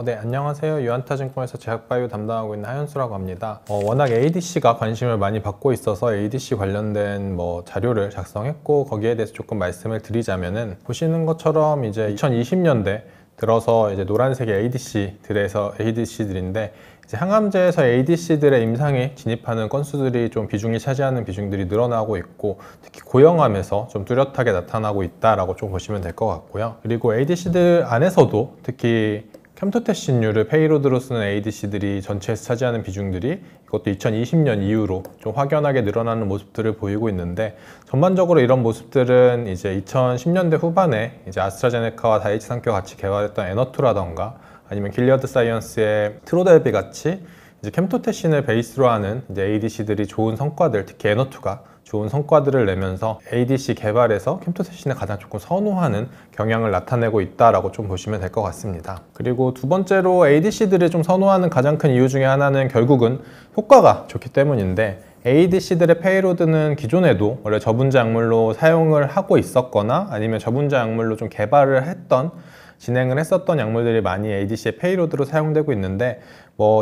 네, 안녕하세요. 유한타증권에서 제약바이오 담당하고 있는 하현수라고 합니다. 워낙 ADC가 관심을 많이 받고 있어서 ADC 관련된 자료를 작성했고, 거기에 대해서 조금 말씀을 드리자면은, 보시는 것처럼 이제 2020년대 들어서 이제 노란색의 ADC들인데, 이제 항암제에서 ADC들의 임상에 진입하는 건수들이 좀 비중이 차지하는 비중들이 늘어나고 있고, 특히 고형암에서 좀 뚜렷하게 나타나고 있다라고 좀 보시면 될 것 같고요. 그리고 ADC들 안에서도 특히 캠토테신류를 페이로드로 쓰는 ADC들이 전체에서 차지하는 비중들이 이것도 2020년 이후로 좀 확연하게 늘어나는 모습들을 보이고 있는데, 전반적으로 이런 모습들은 이제 2010년대 후반에 이제 아스트라제네카와 다이치 산케가 같이 개발했던 에너투라던가 아니면 길리어드 사이언스의 트로델비 같이 이제 캠토테신을 베이스로 하는 이제 ADC들이 좋은 성과들, 특히 에너투가 좋은 성과들을 내면서 ADC 개발에서 캠토테신을 가장 조금 선호하는 경향을 나타내고 있다라고 좀 보시면 될 것 같습니다. 그리고 두 번째로 ADC들을 좀 선호하는 가장 큰 이유 중에 하나는 결국은 효과가 좋기 때문인데, ADC들의 페이로드는 기존에도 원래 저분자 약물로 사용을 하고 있었거나 아니면 저분자 약물로 좀 진행을 했었던 약물들이 많이 ADC의 페이로드로 사용되고 있는데,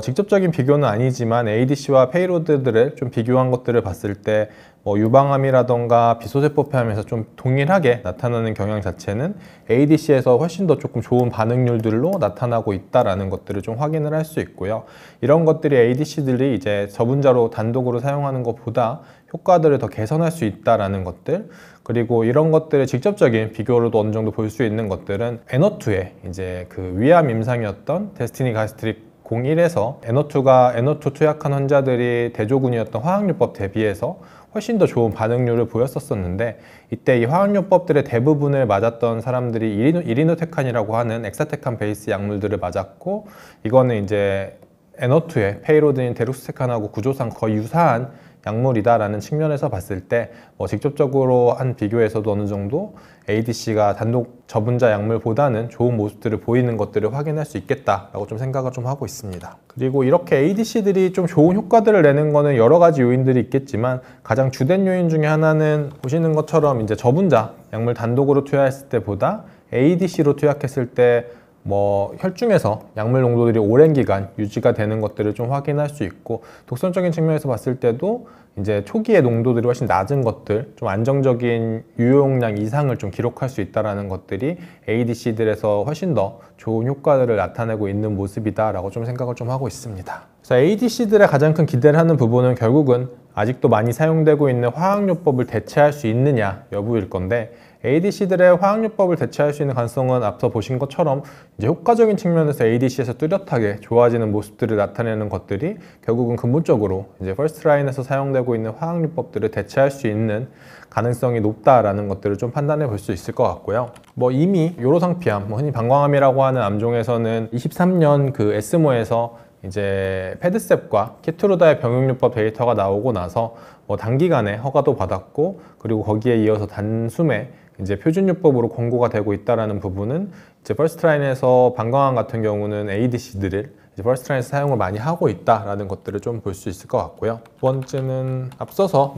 직접적인 비교는 아니지만 ADC와 페이로드들을 좀 비교한 것들을 봤을 때 유방암이라던가 비소세포 폐암에서 좀 동일하게 나타나는 경향 자체는 ADC에서 훨씬 더 조금 좋은 반응률들로 나타나고 있다라는 것들을 좀 확인을 할 수 있고요. 이런 것들이 ADC들이 이제 저분자로 단독으로 사용하는 것보다 효과들을 더 개선할 수 있다라는 것들, 그리고 이런 것들을 직접적인 비교로도 어느 정도 볼 수 있는 것들은 에너투의 이제 그 위암 임상이었던 데스티니 가스트릭 01에서 에너투 투약한 환자들이 대조군이었던 화학요법 대비해서 훨씬 더 좋은 반응률을 보였었는데, 이때 이 화학요법들의 대부분을 맞았던 사람들이 이리노테칸이라고 하는 엑사테칸 베이스 약물들을 맞았고, 이거는 이제 에너투의 페이로드인 데루스테칸하고 구조상 거의 유사한 약물이다라는 측면에서 봤을 때 직접적으로 한 비교에서도 어느 정도 ADC가 단독 저분자 약물보다는 좋은 모습들을 보이는 것들을 확인할 수 있겠다라고 좀 생각을 좀 하고 있습니다. 그리고 이렇게 ADC들이 좀 좋은 효과들을 내는 거는 여러 가지 요인들이 있겠지만, 가장 주된 요인 중에 하나는 보시는 것처럼 이제 저분자 약물 단독으로 투여했을 때보다 ADC로 투약했을 때 혈중에서 약물 농도들이 오랜 기간 유지가 되는 것들을 좀 확인할 수 있고, 독성적인 측면에서 봤을 때도 이제 초기의 농도들이 훨씬 낮은 것들, 좀 안정적인 유용량 이상을 좀 기록할 수 있다는 것들이 ADC들에서 훨씬 더 좋은 효과들을 나타내고 있는 모습이다라고 좀 생각을 좀 하고 있습니다. 그래서 ADC들의 가장 큰 기대를 하는 부분은 결국은 아직도 많이 사용되고 있는 화학요법을 대체할 수 있느냐 여부일 건데, ADC들의 화학요법을 대체할 수 있는 가능성은 앞서 보신 것처럼 이제 효과적인 측면에서 ADC에서 뚜렷하게 좋아지는 모습들을 나타내는 것들이 결국은 근본적으로 이제 퍼스트 라인에서 사용되고 있는 화학요법들을 대체할 수 있는 가능성이 높다라는 것들을 좀 판단해 볼 수 있을 것 같고요. 이미 요로상피암, 흔히 방광암이라고 하는 암종에서는 23년 그 에스모에서 이제 패드셉과 키트루다의 병용요법 데이터가 나오고 나서 단기간에 허가도 받았고, 그리고 거기에 이어서 단숨에 이제 표준요법으로 권고가 되고 있다라는 부분은 이제 퍼스트라인에서 방광암 같은 경우는 ADC들을 이제 퍼스트라인에서 사용을 많이 하고 있다라는 것들을 좀 볼 수 있을 것 같고요. 두 번째는 앞서서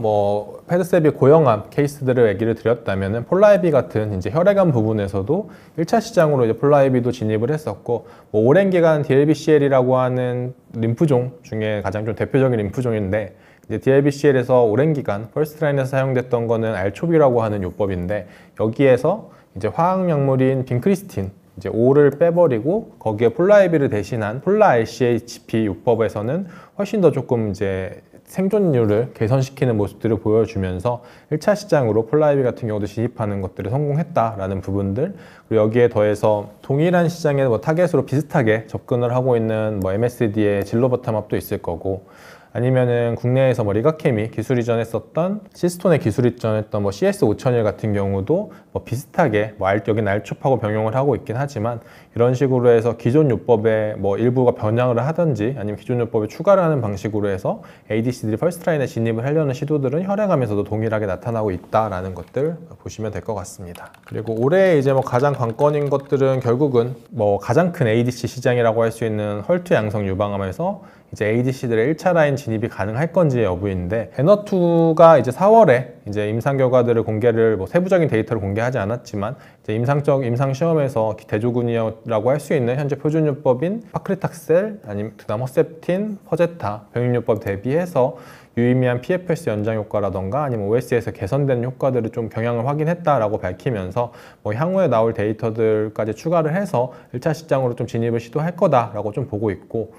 패드셉이 고형암 케이스들을 얘기를 드렸다면은 폴라이비 같은 이제 혈액암 부분에서도 1차 시장으로 이제 폴라이비도 진입을 했었고, 오랜 기간 DLBCL이라고 하는 림프종 중에 가장 좀 대표적인 림프종인데, 이제 DLBCL에서 오랜 기간 퍼스트라인에서 사용됐던 거는 알초비라고 하는 요법인데, 여기에서 이제 화학약물인 빈크리스틴 이제 O를 빼버리고 거기에 폴라이비를 대신한 폴라-RCHP 요법에서는 훨씬 더 조금 이제 생존율을 개선시키는 모습들을 보여주면서 1차 시장으로 폴라이비 같은 경우도 진입하는 것들을 성공했다라는 부분들, 그리고 여기에 더해서 동일한 시장에 타겟으로 비슷하게 접근을 하고 있는 MSD의 질로버타맙도 있을 거고, 아니면은 국내에서 리가케미 기술 이전했었던 시스톤의 기술 이전했던 CS5001 같은 경우도 비슷하게 여긴 알초하고 병용을 하고 있긴 하지만, 이런 식으로 해서 기존 요법에 일부가 변형을 하든지 아니면 기존 요법에 추가를 하는 방식으로 해서 ADC들이 퍼스트라인에 진입을 하려는 시도들은 혈액암에서도 동일하게 나타나고 있다라는 것들 보시면 될 것 같습니다. 그리고 올해 이제 가장 관건인 것들은 결국은 가장 큰 ADC 시장이라고 할 수 있는 헐투 양성 유방암에서 이제 ADC들의 1차 라인 진입이 가능할 건지의 여부인데, 에너2가 이제 4월에 이제 임상 결과들을 공개를, 뭐 세부적인 데이터를 공개하지 않았지만 이제 임상 시험에서 대조군이라고 할 수 있는 현재 표준요법인 파크리탁셀, 아니면 그다음 허셉틴, 퍼제타 병임요법 대비해서 유의미한 PFS 연장 효과라던가 아니면 OS에서 개선된 효과들을 좀 경향을 확인했다라고 밝히면서 뭐 향후에 나올 데이터들까지 추가를 해서 1차 시장으로 좀 진입을 시도할 거다라고 좀 보고 있고,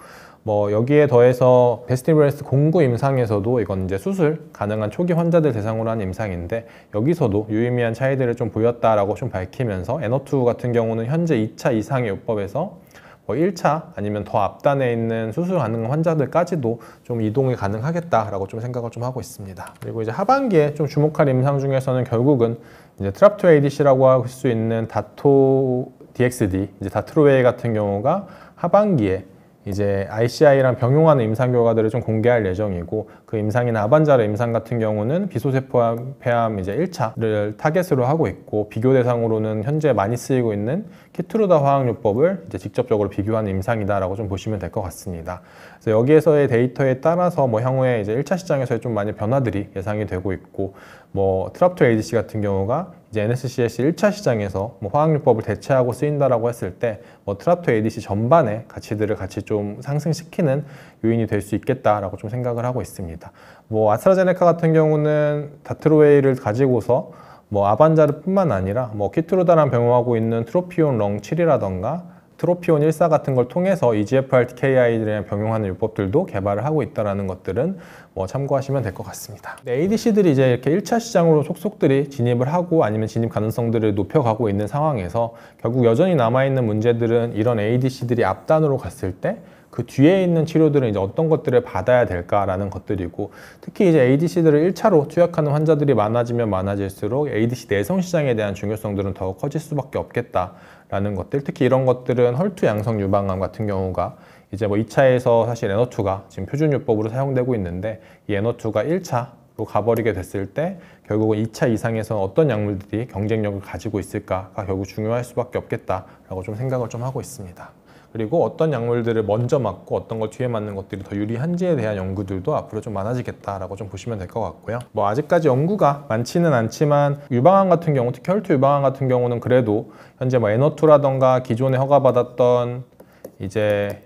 뭐 여기에 더해서 베스티브레스 공구 임상에서도 이건 이제 수술 가능한 초기 환자들 대상으로 한 임상인데, 여기서도 유의미한 차이들을 좀 보였다라고 좀 밝히면서 에너2 같은 경우는 현재 2차 이상의 요법에서 뭐 1차 아니면 더 앞단에 있는 수술 가능한 환자들까지도 좀 이동이 가능하겠다라고 좀 생각을 좀 하고 있습니다. 그리고 이제 하반기에 좀 주목할 임상 중에서는 결국은 이제 트랍2 ADC라고 할 수 있는 다토 DXD, 이제 다트로웨이 같은 경우가 하반기에 이제 ICI랑 병용하는 임상 결과들을 좀 공개할 예정이고, 그 임상인 아반자르 임상 같은 경우는 비소세포 폐암 이제 1차를 타겟으로 하고 있고, 비교 대상으로는 현재 많이 쓰이고 있는 키트루다 화학요법을 이제 직접적으로 비교하는 임상이다라고 좀 보시면 될 것 같습니다. 그래서 여기에서의 데이터에 따라서 뭐 향후에 이제 1차 시장에서의 좀 많이 변화들이 예상이 되고 있고, 뭐 트랍2 ADC 같은 경우가 이제 NSCS 1차 시장에서 뭐 화학요법을 대체하고 쓰인다라고 했을 때 뭐 트랍2 ADC 전반의 가치들을 같이 좀 상승시키는 요인이 될 수 있겠다라고 좀 생각을 하고 있습니다. 뭐 아스트라제네카 같은 경우는 다트로웨이를 가지고서 뭐 아반자르뿐만 아니라 뭐 키트루다랑 병용하고 있는 트로피온 렁7이라던가 트로피온 14 같은 걸 통해서 EGFR TKI들이랑 병용하는 요법들도 개발을 하고 있다는 것들은 뭐 참고하시면 될 것 같습니다. ADC들이 이제 이렇게 1차 시장으로 속속들이 진입을 하고 아니면 진입 가능성들을 높여가고 있는 상황에서 결국 여전히 남아있는 문제들은 이런 ADC들이 앞단으로 갔을 때 그 뒤에 있는 치료들은 이제 어떤 것들을 받아야 될까라는 것들이고, 특히 이제 ADC들을 1차로 투약하는 환자들이 많아지면 많아질수록 ADC 내성 시장에 대한 중요성들은 더 커질 수밖에 없겠다라는 것들, 특히 이런 것들은 헐투 양성 유방암 같은 경우가 이제 뭐 2차에서 사실 에너2가 지금 표준요법으로 사용되고 있는데, 이 에너2가 1차로 가버리게 됐을 때 결국은 2차 이상에서 어떤 약물들이 경쟁력을 가지고 있을까가 결국 중요할 수밖에 없겠다라고 좀 생각을 좀 하고 있습니다. 그리고 어떤 약물들을 먼저 맞고 어떤 걸 뒤에 맞는 것들이 더 유리한지에 대한 연구들도 앞으로 좀 많아지겠다라고 좀 보시면 될 것 같고요. 뭐 아직까지 연구가 많지는 않지만 유방암 같은 경우, 특히 혈투 유방암 같은 경우는 그래도 현재 뭐 에너2라던가 기존에 허가받았던 이제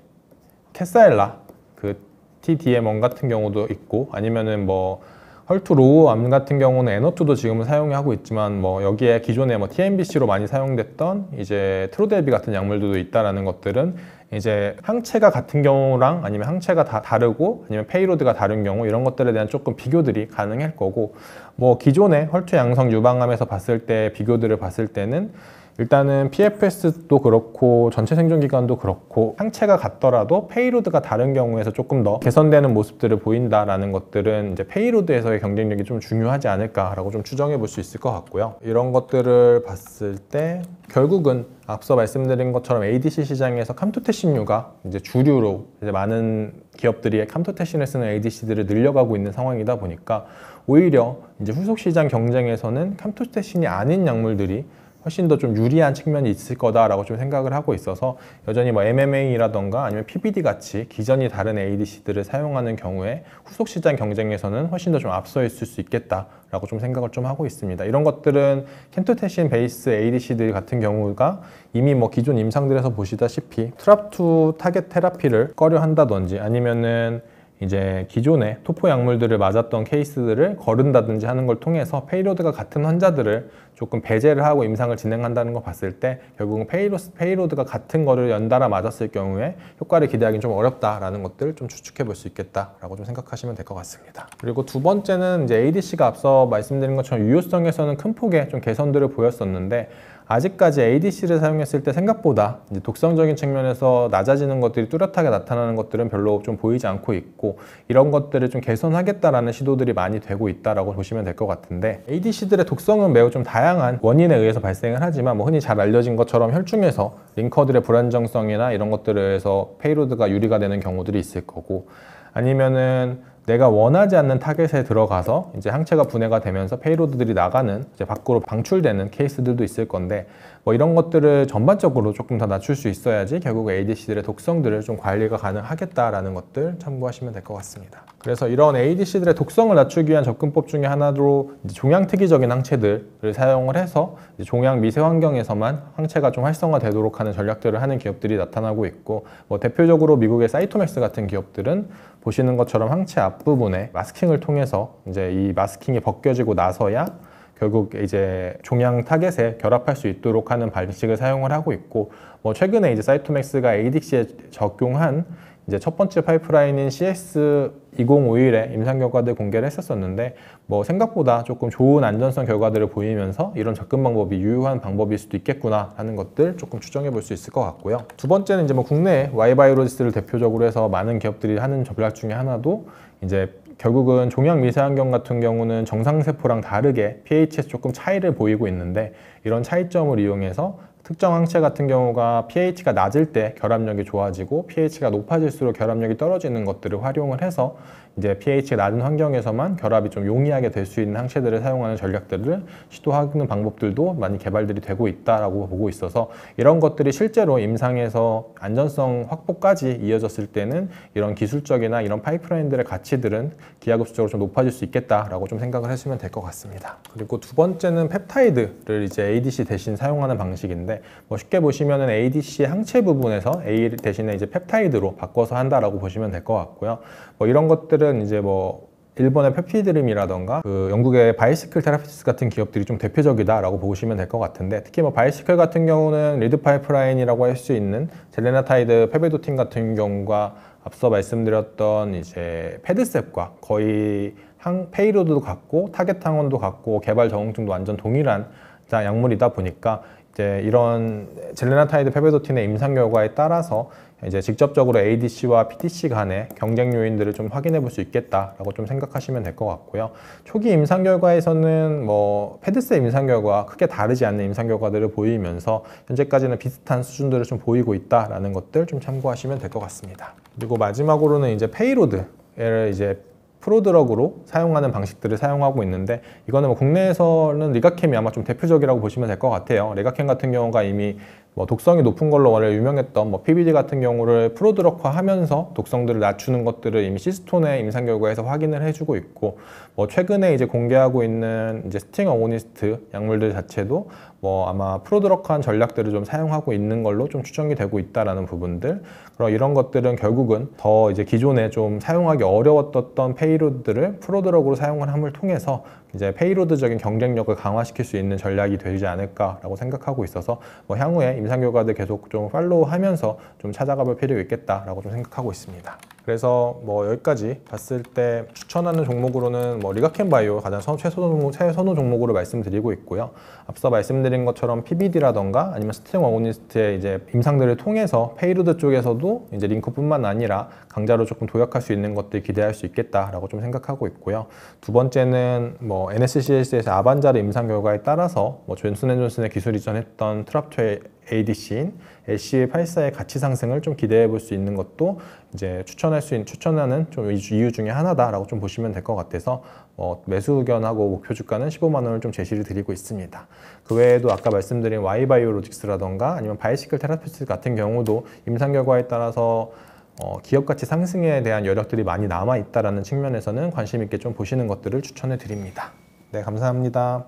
캐사엘라 그 TDM1 같은 경우도 있고, 아니면은 뭐 헐투 로우 암 같은 경우는 에너2도 지금은 사용하고 있지만 뭐 여기에 기존에 뭐 TNBC로 많이 사용됐던 이제 트로델비 같은 약물들도 있다라는 것들은 이제 항체가 같은 경우랑 아니면 항체가 다 다르고 아니면 페이로드가 다른 경우, 이런 것들에 대한 조금 비교들이 가능할 거고, 뭐 기존의 헐투 양성 유방암에서 봤을 때 비교들을 봤을 때는 일단은 PFS도 그렇고 전체 생존 기간도 그렇고 항체가 같더라도 페이로드가 다른 경우에서 조금 더 개선되는 모습들을 보인다라는 것들은 이제 페이로드에서의 경쟁력이 좀 중요하지 않을까라고 좀 추정해 볼 수 있을 것 같고요. 이런 것들을 봤을 때 결국은 앞서 말씀드린 것처럼 ADC 시장에서 감투테신류가 이제 주류로 이제 많은 기업들이 감투테신을 쓰는 ADC들을 늘려가고 있는 상황이다 보니까 오히려 이제 후속 시장 경쟁에서는 감투테신이 아닌 약물들이 훨씬 더 좀 유리한 측면이 있을 거다라고 좀 생각을 하고 있어서, 여전히 뭐 MMA라던가 아니면 PBD 같이 기전이 다른 ADC들을 사용하는 경우에 후속 시장 경쟁에서는 훨씬 더 좀 앞서 있을 수 있겠다라고 좀 생각을 좀 하고 있습니다. 이런 것들은 캠토테신 베이스 ADC들 같은 경우가 이미 뭐 기존 임상들에서 보시다시피 트랍2 타겟 테라피를 꺼려 한다든지 아니면은 이제 기존의 토포 약물들을 맞았던 케이스들을 거른다든지 하는 걸 통해서 페이로드가 같은 환자들을 조금 배제를 하고 임상을 진행한다는 거 봤을 때 결국은 페이로드가 같은 거를 연달아 맞았을 경우에 효과를 기대하기는 좀 어렵다라는 것들 좀 추측해 볼 수 있겠다라고 좀 생각하시면 될 것 같습니다. 그리고 두 번째는 이제 ADC가 앞서 말씀드린 것처럼 유효성에서는 큰 폭의 좀 개선들을 보였었는데, 아직까지 ADC를 사용했을 때 생각보다 이제 독성적인 측면에서 낮아지는 것들이 뚜렷하게 나타나는 것들은 별로 좀 보이지 않고 있고, 이런 것들을 좀 개선하겠다라는 시도들이 많이 되고 있다라고 보시면 될 것 같은데, ADC들의 독성은 매우 좀 다양한 원인에 의해서 발생을 하지만 뭐 흔히 잘 알려진 것처럼 혈중에서 링커들의 불안정성이나 이런 것들에 의해서 페이로드가 유리가 되는 경우들이 있을 거고, 아니면은 내가 원하지 않는 타겟에 들어가서 이제 항체가 분해가 되면서 페이로드들이 나가는 이제 밖으로 방출되는 케이스들도 있을 건데 뭐 이런 것들을 전반적으로 조금 더 낮출 수 있어야지 결국 ADC들의 독성들을 좀 관리가 가능하겠다라는 것들 참고하시면 될 것 같습니다. 그래서 이런 ADC들의 독성을 낮추기 위한 접근법 중에 하나로 이제 종양특이적인 항체들을 사용을 해서 이제 종양 미세 환경에서만 항체가 좀 활성화되도록 하는 전략들을 하는 기업들이 나타나고 있고, 뭐 대표적으로 미국의 사이토맥스 같은 기업들은 보시는 것처럼 항체 앞부분에 마스킹을 통해서 이제 이 마스킹이 벗겨지고 나서야 결국 이제 종양 타겟에 결합할 수 있도록 하는 방식을 사용을 하고 있고, 뭐 최근에 이제 사이토맥스가 ADC에 적용한 이제 첫 번째 파이프라인인 CS2051의 임상 결과들 공개를 했었는데 뭐 생각보다 조금 좋은 안전성 결과들을 보이면서 이런 접근 방법이 유효한 방법일 수도 있겠구나 하는 것들 조금 추정해 볼 수 있을 것 같고요. 두 번째는 이제 뭐 국내 Y바이오로직스를 대표적으로 해서 많은 기업들이 하는 전략 중에 하나도 이제 결국은 종양 미세환경 같은 경우는 정상세포랑 다르게 pH에서 조금 차이를 보이고 있는데, 이런 차이점을 이용해서 특정 항체 같은 경우가 pH가 낮을 때 결합력이 좋아지고 pH가 높아질수록 결합력이 떨어지는 것들을 활용을 해서 이제 pH가 낮은 환경에서만 결합이 좀 용이하게 될 수 있는 항체들을 사용하는 전략들을 시도하는 방법들도 많이 개발들이 되고 있다라고 보고 있어서, 이런 것들이 실제로 임상에서 안전성 확보까지 이어졌을 때는 이런 기술적이나 이런 파이프라인들의 가치들은 기하급수적으로 좀 높아질 수 있겠다라고 좀 생각을 하시면 될 것 같습니다. 그리고 두 번째는 펩타이드를 이제 ADC 대신 사용하는 방식인데, 뭐 쉽게 보시면은 ADC의 항체 부분에서 A 대신에 이제 펩타이드로 바꿔서 한다라고 보시면 될 것 같고요. 뭐 이런 것들은 이제 뭐 일본의 펩티드림이라던가 그 영국의 바이시클 테라피스 같은 기업들이 좀 대표적이다라고 보시면 될 것 같은데, 특히 뭐 바이시클 같은 경우는 리드 파이프라인이라고 할 수 있는 젤레나타이드 페베도틴 같은 경우가 앞서 말씀드렸던 이제 패드셉과 거의 페이로드도 같고 타겟 항원도 같고 개발 적응증도 완전 동일한 약물이다 보니까 이제 이런 젤레나타이드 페베도틴의 임상 결과에 따라서 이제 직접적으로 ADC와 PTC 간의 경쟁 요인들을 좀 확인해 볼 수 있겠다라고 좀 생각하시면 될 것 같고요. 초기 임상 결과에서는 뭐 패드셉 임상 결과와 크게 다르지 않는 임상 결과들을 보이면서 현재까지는 비슷한 수준들을 좀 보이고 있다라는 것들 좀 참고하시면 될 것 같습니다. 그리고 마지막으로는 이제 페이로드를 이제 프로드럭으로 사용하는 방식들을 사용하고 있는데, 이거는 뭐 국내에서는 리가캠이 아마 좀 대표적이라고 보시면 될 것 같아요. 리가캠 같은 경우가 이미 뭐 독성이 높은 걸로 원래 유명했던 뭐 PBD 같은 경우를 프로드럭화하면서 독성들을 낮추는 것들을 이미 시스톤의 임상 결과에서 확인을 해주고 있고, 뭐 최근에 이제 공개하고 있는 이제 스팅 어고니스트 약물들 자체도 뭐 아마 프로드럭화한 전략들을 좀 사용하고 있는 걸로 좀 추정이 되고 있다라는 부분들. 그럼 이런 것들은 결국은 더 이제 기존에 좀 사용하기 어려웠던 페이로드들을 프로드럭으로 사용을 함을 통해서 이제 페이로드적인 경쟁력을 강화시킬 수 있는 전략이 되지 않을까라고 생각하고 있어서 뭐 향후에 임상 결과들 계속 좀 팔로우하면서 좀 찾아가 볼 필요가 있겠다라고 좀 생각하고 있습니다. 그래서 뭐 여기까지 봤을 때 추천하는 종목으로는 뭐 리가캠 바이오 가장 최선호 종목으로 말씀드리고 있고요. 앞서 말씀드린 것처럼 PBD라던가 아니면 스팅 어고니스트의 이제 임상들을 통해서 페이로드 쪽에서도 이제 링크뿐만 아니라 강자로 조금 도약할 수 있는 것들 기대할 수 있겠다라고 좀 생각하고 있고요. 두 번째는 뭐 NSCLC에서 아반자르 임상 결과에 따라서 뭐 존슨앤존슨의 기술 이전했던 트랍2 ADC인 LCA84의 가치 상승을 좀 기대해 볼 수 있는 것도 이제 추천하는 좀 이유 중에 하나다라고 좀 보시면 될 것 같아서 매수 의견하고 목표 주가는 15만 원을 좀 제시를 드리고 있습니다. 그 외에도 아까 말씀드린 Y바이오로직스라던가 아니면 바이시클 테라피스 같은 경우도 임상 결과에 따라서 기업 가치 상승에 대한 여력들이 많이 남아 있다라는 측면에서는 관심 있게 좀 보시는 것들을 추천해 드립니다. 네, 감사합니다.